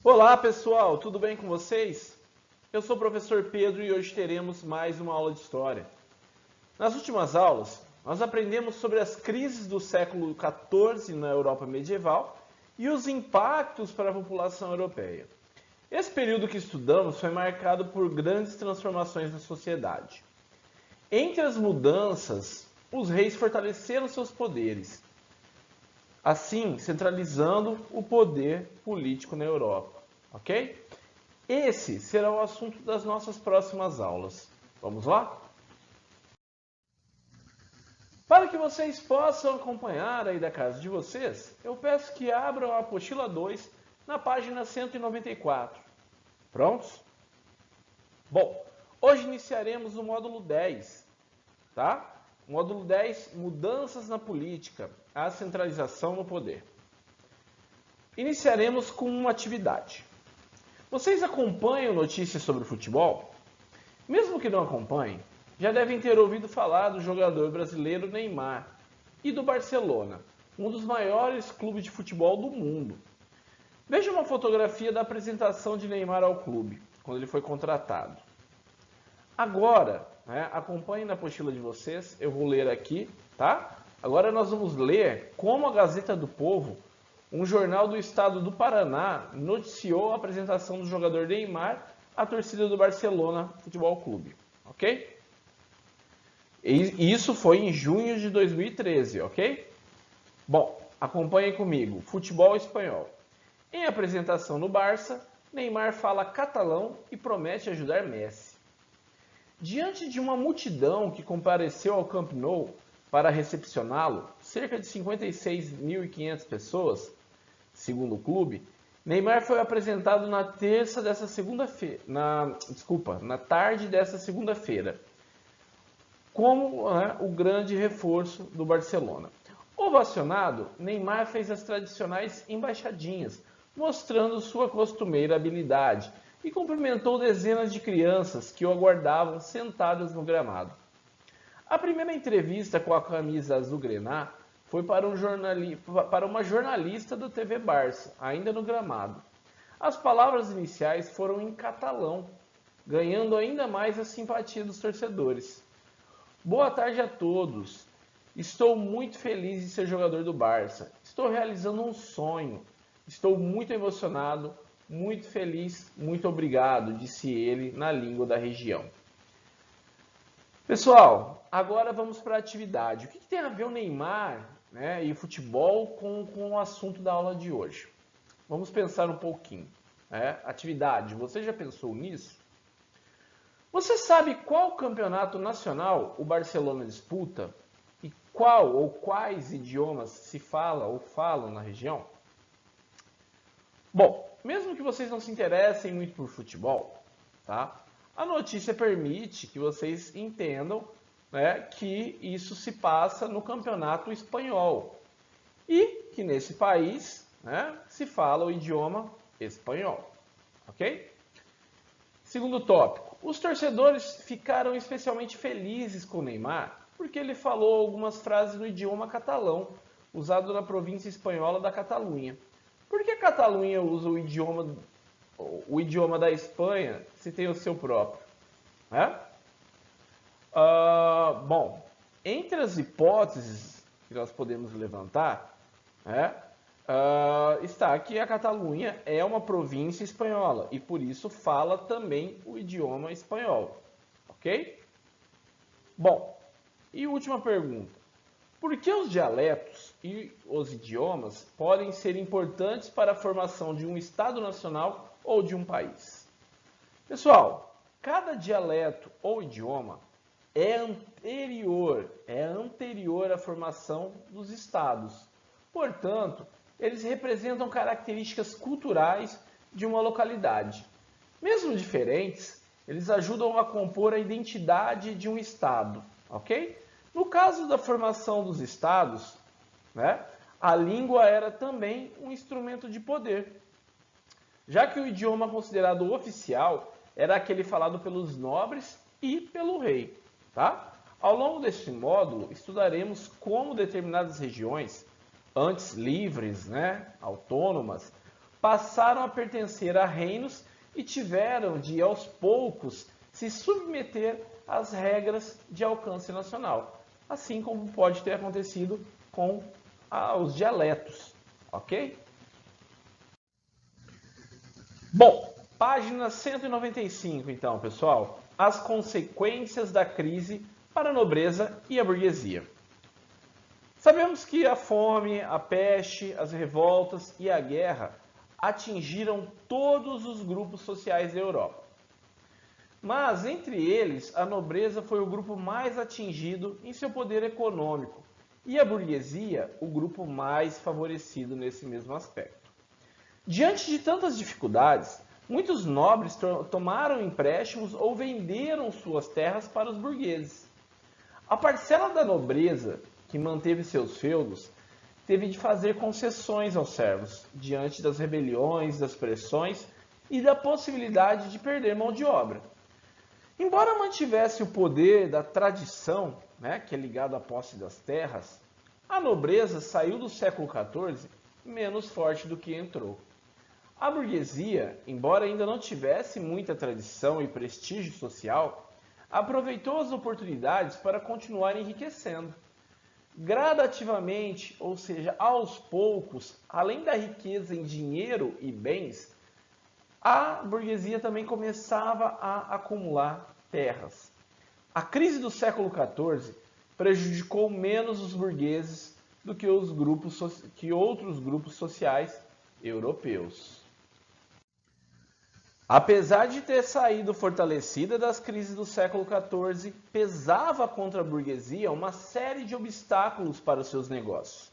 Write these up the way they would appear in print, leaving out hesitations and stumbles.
Olá pessoal, tudo bem com vocês? Eu sou o professor Pedro e hoje teremos mais uma aula de História. Nas últimas aulas, nós aprendemos sobre as crises do século XIV na Europa medieval e os impactos para a população europeia. Esse período que estudamos foi marcado por grandes transformações na sociedade. Entre as mudanças, os reis fortaleceram seus poderes, assim centralizando o poder político na Europa, ok? Esse será o assunto das nossas próximas aulas. Vamos lá? Para que vocês possam acompanhar aí da casa de vocês, eu peço que abram a apostila 2 na página 194. Prontos? Bom, hoje iniciaremos o módulo 10, tá? Módulo 10, mudanças na política, a centralização no poder. Iniciaremos com uma atividade. Vocês acompanham notícias sobre futebol? Mesmo que não acompanhem, já devem ter ouvido falar do jogador brasileiro Neymar e do Barcelona, um dos maiores clubes de futebol do mundo. Veja uma fotografia da apresentação de Neymar ao clube, quando ele foi contratado. Agora, acompanhem na apostila de vocês, eu vou ler aqui, tá? Agora nós vamos ler como a Gazeta do Povo, um jornal do estado do Paraná, noticiou a apresentação do jogador Neymar à torcida do Barcelona Futebol Clube, ok? E isso foi em junho de 2013, ok? Bom, acompanhem comigo. Futebol espanhol. Em apresentação no Barça, Neymar fala catalão e promete ajudar Messi. Diante de uma multidão que compareceu ao Camp Nou para recepcioná-lo, cerca de 56.500 pessoas, segundo o clube, Neymar foi apresentado na tarde dessa segunda-feira, como o grande reforço do Barcelona. Ovacionado, Neymar fez as tradicionais embaixadinhas, mostrando sua costumeira habilidade, e cumprimentou dezenas de crianças que o aguardavam sentadas no gramado. A primeira entrevista com a camisa azul-grená foi para uma jornalista do TV Barça, ainda no gramado. As palavras iniciais foram em catalão, ganhando ainda mais a simpatia dos torcedores. Boa tarde a todos. Estou muito feliz de ser jogador do Barça. Estou realizando um sonho. Estou muito emocionado, muito feliz, muito obrigado, disse ele na língua da região. Pessoal, agora vamos para a atividade. O que tem a ver o Neymar e o futebol com o assunto da aula de hoje? Vamos pensar um pouquinho. Atividade, você já pensou nisso? Você sabe qual campeonato nacional o Barcelona disputa? E qual ou quais idiomas se fala ou falam na região? Bom, mesmo que vocês não se interessem muito por futebol, tá? A notícia permite que vocês entendam que isso se passa no campeonato espanhol e que nesse país se fala o idioma espanhol, ok? Segundo tópico, os torcedores ficaram especialmente felizes com o Neymar porque ele falou algumas frases no idioma catalão, usado na província espanhola da Catalunha. Por que a Catalunha usa o idioma da Espanha se tem o seu próprio? Bom, entre as hipóteses que nós podemos levantar, está que a Catalunha é uma província espanhola e por isso fala também o idioma espanhol, ok? Bom, e última pergunta. Por que os dialetos e os idiomas podem ser importantes para a formação de um Estado nacional ou de um país? Pessoal, cada dialeto ou idioma é anterior à formação dos Estados. Portanto, eles representam características culturais de uma localidade. Mesmo diferentes, eles ajudam a compor a identidade de um Estado, ok? No caso da formação dos estados, a língua era também um instrumento de poder, já que o idioma considerado oficial era aquele falado pelos nobres e pelo rei. Tá? Ao longo deste módulo, estudaremos como determinadas regiões, antes livres, autônomas, passaram a pertencer a reinos e tiveram de, aos poucos, se submeter às regras de alcance nacional, assim como pode ter acontecido com os dialetos, ok? Bom, página 195, então, pessoal. As consequências da crise para a nobreza e a burguesia. Sabemos que a fome, a peste, as revoltas e a guerra atingiram todos os grupos sociais da Europa. Mas, entre eles, a nobreza foi o grupo mais atingido em seu poder econômico e a burguesia o grupo mais favorecido nesse mesmo aspecto. Diante de tantas dificuldades, muitos nobres tomaram empréstimos ou venderam suas terras para os burgueses. A parcela da nobreza, que manteve seus feudos, teve de fazer concessões aos servos, diante das rebeliões, das pressões e da possibilidade de perder mão de obra. Embora mantivesse o poder da tradição, que é ligado à posse das terras, a nobreza saiu do século XIV menos forte do que entrou. A burguesia, embora ainda não tivesse muita tradição e prestígio social, aproveitou as oportunidades para continuar enriquecendo. Gradativamente, ou seja, aos poucos, além da riqueza em dinheiro e bens, a burguesia também começava a acumular terras. A crise do século XIV prejudicou menos os burgueses do que outros grupos sociais europeus. Apesar de ter saído fortalecida das crises do século XIV, pesava contra a burguesia uma série de obstáculos para os seus negócios.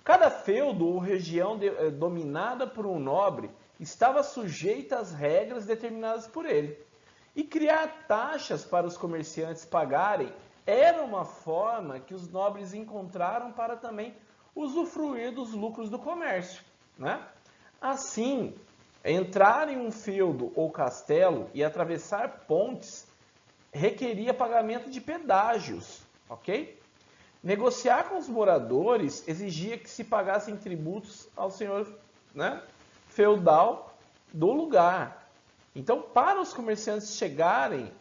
Cada feudo ou região dominada por um nobre estava sujeita às regras determinadas por ele. E criar taxas para os comerciantes pagarem era uma forma que os nobres encontraram para também usufruir dos lucros do comércio, Assim, entrar em um feudo ou castelo e atravessar pontes requeria pagamento de pedágios, ok? Negociar com os moradores exigia que se pagassem tributos ao senhor feudal do lugar. Então, para os comerciantes chegarem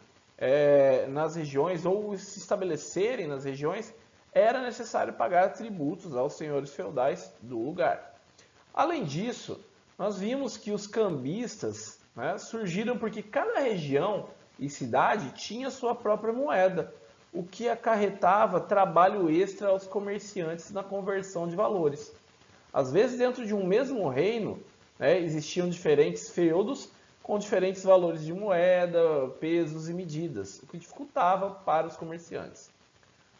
nas regiões ou se estabelecerem nas regiões, era necessário pagar tributos aos senhores feudais do lugar. Além disso, nós vimos que os cambistas surgiram porque cada região e cidade tinha sua própria moeda, o que acarretava trabalho extra aos comerciantes na conversão de valores. Às vezes, dentro de um mesmo reino, existiam diferentes feudos com diferentes valores de moeda, pesos e medidas, o que dificultava para os comerciantes.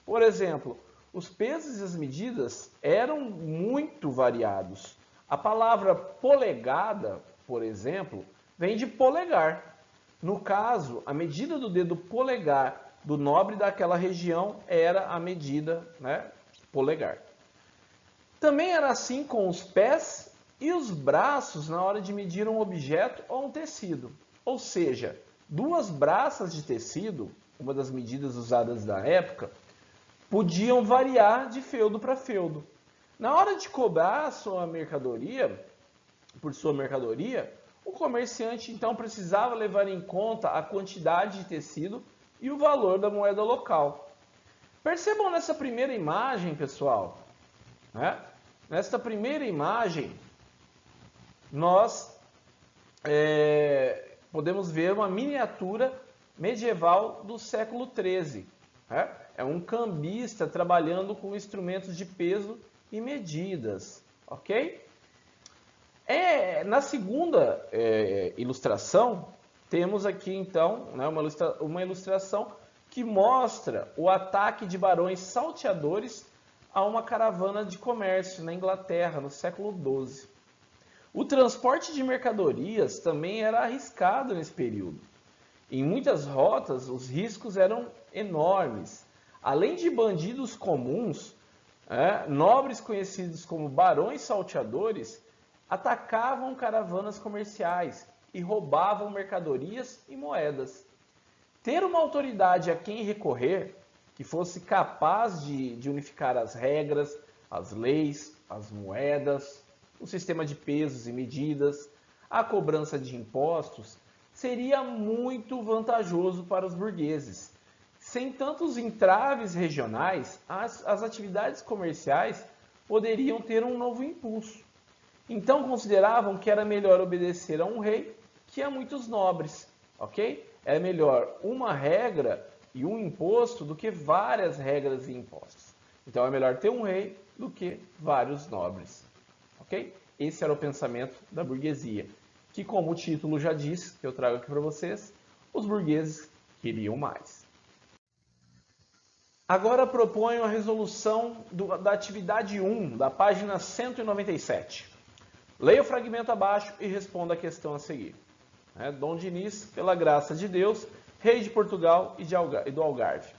Por exemplo, os pesos e as medidas eram muito variados. A palavra polegada, por exemplo, vem de polegar. No caso, a medida do dedo polegar do nobre daquela região era a medida polegar. Também era assim com os pés e os braços na hora de medir um objeto ou um tecido. Ou seja, 2 braças de tecido, uma das medidas usadas na época, podiam variar de feudo para feudo. Na hora de cobrar por sua mercadoria, o comerciante então precisava levar em conta a quantidade de tecido e o valor da moeda local. Percebam nessa primeira imagem, pessoal, nesta primeira imagem, nós podemos ver uma miniatura medieval do século XIII. É um cambista trabalhando com instrumentos de peso e medidas, ok? Na segunda ilustração, temos aqui então uma ilustração que mostra o ataque de barões salteadores a uma caravana de comércio na Inglaterra, no século XII. O transporte de mercadorias também era arriscado nesse período. Em muitas rotas, os riscos eram enormes. Além de bandidos comuns, nobres conhecidos como barões salteadores atacavam caravanas comerciais e roubavam mercadorias e moedas. Ter uma autoridade a quem recorrer que fosse capaz de unificar as regras, as leis, as moedas, o sistema de pesos e medidas, a cobrança de impostos, seria muito vantajoso para os burgueses. Sem tantos entraves regionais, as atividades comerciais poderiam ter um novo impulso. Então consideravam que era melhor obedecer a um rei que a muitos nobres, ok? É melhor uma regra e um imposto do que várias regras e impostos. Então é melhor ter um rei do que vários nobres, ok? Esse era o pensamento da burguesia, que como o título já diz, que eu trago aqui para vocês, os burgueses queriam mais. Agora proponho a resolução da atividade 1, da página 197. Leia o fragmento abaixo e responda a questão a seguir. Dom Dinis, pela graça de Deus, rei de Portugal e do Algarve.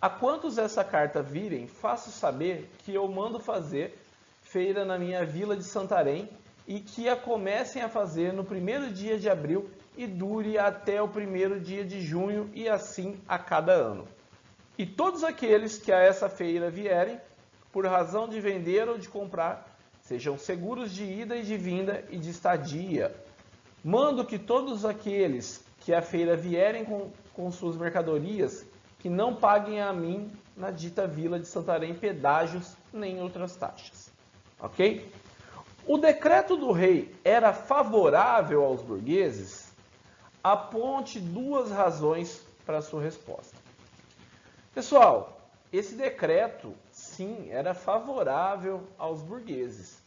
A quantos essa carta virem, faço saber que eu mando fazer feira na minha vila de Santarém e que a comecem a fazer no 1º dia de abril e dure até o 1º dia de junho e assim a cada ano. E todos aqueles que a essa feira vierem, por razão de vender ou de comprar, sejam seguros de ida e de vinda e de estadia. Mando que todos aqueles que à feira vierem com suas mercadorias, que não paguem a mim, na dita vila de Santarém, pedágios nem outras taxas. Ok? O decreto do rei era favorável aos burgueses? Aponte 2 razões para a sua resposta. Pessoal, esse decreto, sim, era favorável aos burgueses,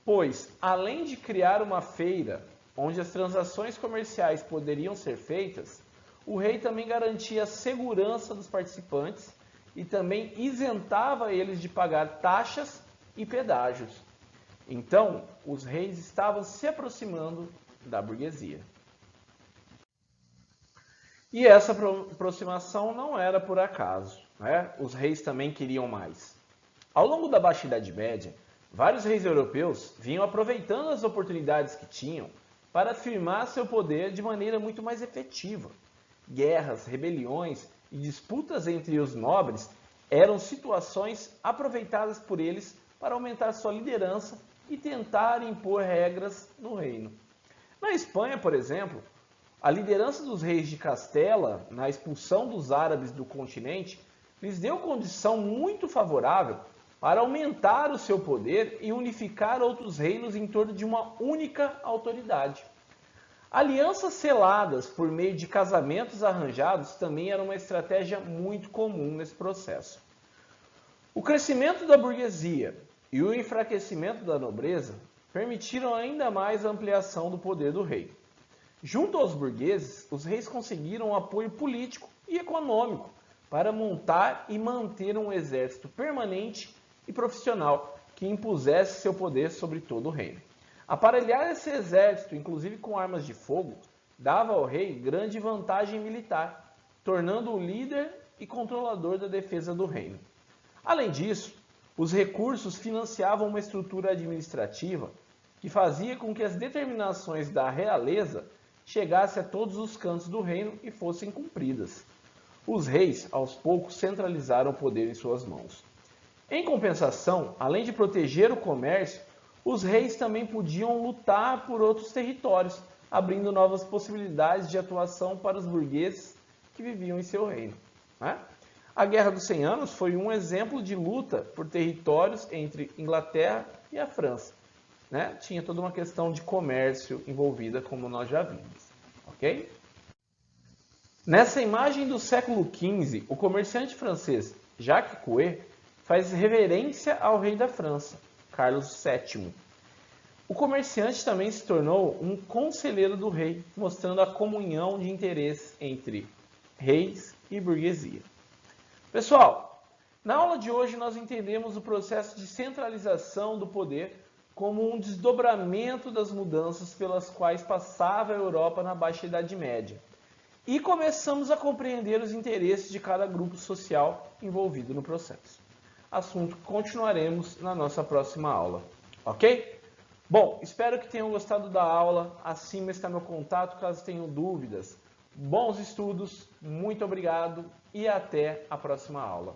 pois, além de criar uma feira onde as transações comerciais poderiam ser feitas, o rei também garantia a segurança dos participantes e também isentava eles de pagar taxas e pedágios. Então, os reis estavam se aproximando da burguesia. E essa aproximação não era por acaso, né? Os reis também queriam mais. Ao longo da Baixa Idade Média, vários reis europeus vinham aproveitando as oportunidades que tinham para afirmar seu poder de maneira muito mais efetiva. Guerras, rebeliões e disputas entre os nobres eram situações aproveitadas por eles para aumentar sua liderança e tentar impor regras no reino. Na Espanha, por exemplo, a liderança dos reis de Castela na expulsão dos árabes do continente lhes deu condição muito favorável para aumentar o seu poder e unificar outros reinos em torno de uma única autoridade. Alianças seladas por meio de casamentos arranjados também era uma estratégia muito comum nesse processo. O crescimento da burguesia e o enfraquecimento da nobreza permitiram ainda mais a ampliação do poder do rei. Junto aos burgueses, os reis conseguiram um apoio político e econômico para montar e manter um exército permanente e profissional que impusesse seu poder sobre todo o reino. Aparelhar esse exército, inclusive com armas de fogo, dava ao rei grande vantagem militar, tornando-o líder e controlador da defesa do reino. Além disso, os recursos financiavam uma estrutura administrativa que fazia com que as determinações da realeza chegassem a todos os cantos do reino e fossem cumpridas. Os reis, aos poucos, centralizaram o poder em suas mãos. Em compensação, além de proteger o comércio, os reis também podiam lutar por outros territórios, abrindo novas possibilidades de atuação para os burgueses que viviam em seu reino. A Guerra dos 100 Anos foi um exemplo de luta por territórios entre Inglaterra e a França. Tinha toda uma questão de comércio envolvida, como nós já vimos. Ok? Nessa imagem do século XV, o comerciante francês Jacques Coué faz reverência ao rei da França, Carlos VII. O comerciante também se tornou um conselheiro do rei, mostrando a comunhão de interesses entre reis e burguesia. Pessoal, na aula de hoje nós entendemos o processo de centralização do poder como um desdobramento das mudanças pelas quais passava a Europa na Baixa Idade Média. E começamos a compreender os interesses de cada grupo social envolvido no processo. Assunto que continuaremos na nossa próxima aula. Ok? Bom, espero que tenham gostado da aula. Acima está meu contato caso tenham dúvidas. Bons estudos, muito obrigado e até a próxima aula.